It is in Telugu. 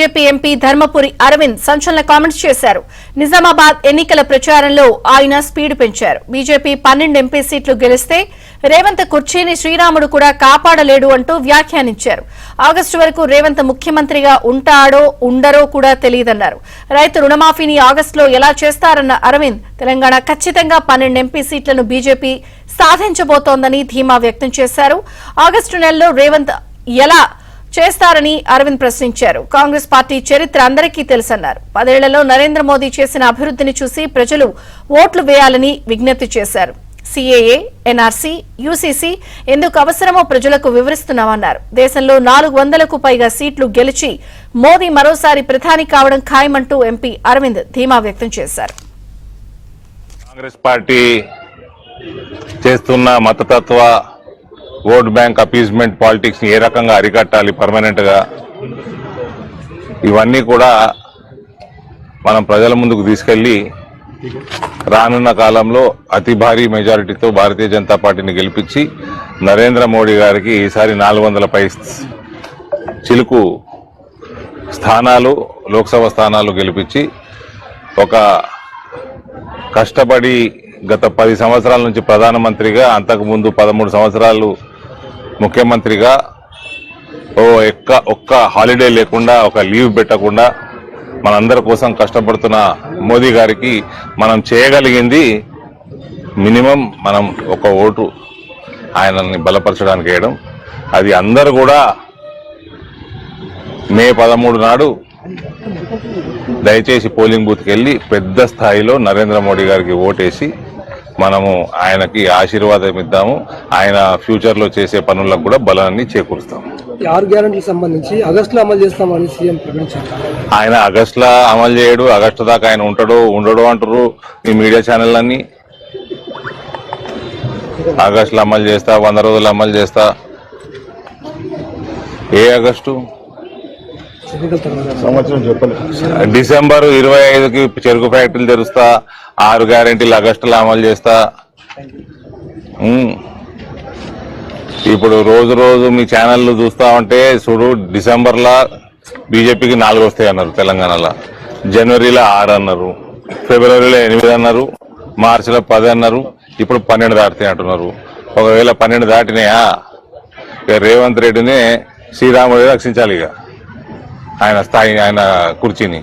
బీజేపీ ఎంపీ ధర్మపురి అరవింద్ సంచలన కామెంట్స్ చేశారు. నిజామాబాద్ ఎన్నికల ప్రచారంలో ఆయన స్పీడ్ పెంచారు. బీజేపీ 12 ఎంపీ సీట్లు గెలిస్తే రేవంత్ కుర్చీని శ్రీరాముడు కూడా కాపాడలేడు అంటూ వ్యాఖ్యానించారు. ఆగస్టు వరకు రేవంత్ ముఖ్యమంత్రిగా ఉంటాడో ఉండరో కూడా తెలియదన్నారు. రైతు రుణమాఫీని ఆగస్టులో ఎలా చేస్తారన్న అరవింద్ తెలంగాణ ఖచ్చితంగా 12 ఎంపీ సీట్లను బీజేపీ సాధించబోతోందని ధీమా వ్యక్తం చేశారు. ఆగస్టు నెలలో రేవంత్ ఎలా చేస్తారని అరవింద్ ప్రశ్నించారు. కాంగ్రెస్ పార్టీ చరిత్ర అందరికీ తెలుసన్నారు. 10 ఏళ్లలో నరేంద్ర మోదీ చేసిన అభివృద్ధిని చూసి ప్రజలు ఓట్లు వేయాలని విజ్ఞప్తి చేశారు. సీఏఏ, ఎన్ఆర్సీ, యూసీసీ ఎందుకు అవసరమో ప్రజలకు వివరిస్తున్నామన్నారు. దేశంలో 400కు పైగా సీట్లు గెలిచి మోదీ మరోసారి ప్రధాని కావడం ఖాయమంటూ ఎంపీ అరవింద్ ధీమా వ్యక్తం చేశారు. కాంగ్రెస్ పార్టీ చేస్తున్న మతతత్వ ఓట్ బ్యాంక్ అపీజ్మెంట్ పాలిటిక్స్ ని ఏ రకంగా అరికట్టాలి పర్మనెంట్ గా, ఇవన్నీ కూడా మనం ప్రజల ముందుకు తీసుకెళ్లి రానున్న కాలంలో అతి భారీ మెజారిటీతో భారతీయ జనతా పార్టీని గెలిపించి నరేంద్ర మోడీ గారికి ఈసారి 400 పై చిలుకు స్థానాలు, లోక్సభ స్థానాలు గెలిపించి ఒక కష్టపడి గత 10 సంవత్సరాల నుంచి ప్రధానమంత్రిగా, అంతకుముందు 13 సంవత్సరాలు ముఖ్యమంత్రిగా ఒక్క హాలిడే లేకుండా, ఒక లీవ్ పెట్టకుండా మనందరి కోసం కష్టపడుతున్న మోదీ గారికి మనం చేయగలిగింది మినిమం మనం ఒక ఓటు ఆయనని బలపరచడానికి వేయడం. అది అందరూ కూడా మే 13 నాడు దయచేసి పోలింగ్ బూత్కి వెళ్ళి పెద్ద స్థాయిలో నరేంద్ర మోడీ గారికి ఓటేసి మనము ఆయనకి ఆశీర్వాదం ఇద్దాము. ఆయన ఫ్యూచర్ లో చేసే పనులకు కూడా బలాన్ని చేకూరుస్తాం. 6 గ్యారెంటీలకు సంబంధించి ఆగస్టులో అమలు చేస్తామని సీఎం ప్రకటించారు. ఆయన ఆగస్టులో అమలు చేయడు, ఆగస్టు దాకా ఆయన ఉండడు అంటారు ఈ మీడియా ఛానల్ అన్ని. ఆగస్టులో అమలు చేస్తా, 100 రోజులు అమలు చేస్తా. ఏ ఆగస్టు? డిసెంబర్ 25కి చెరుకు ఫ్యాక్టరీలు తెరుస్తా, 6 గ్యారెంటీలు ఆగస్టులో అమలు చేస్తా. ఇప్పుడు రోజు మీ ఛానళ్ళు చూస్తా ఉంటే చూడు, డిసెంబర్లో బీజేపీకి 4 వస్తాయి అన్నారు తెలంగాణలో, జనవరిలో 6 అన్నారు, ఫిబ్రవరిలో 8 అన్నారు, మార్చిలో 10 అన్నారు, ఇప్పుడు 12 దాటితాయి అంటున్నారు. ఒకవేళ 12 దాటినాయా, రేవంత్ రెడ్డిని శ్రీరాముడి రక్షించాలి ఇక ఆయన స్థాయి, ఆయన కుర్చీని.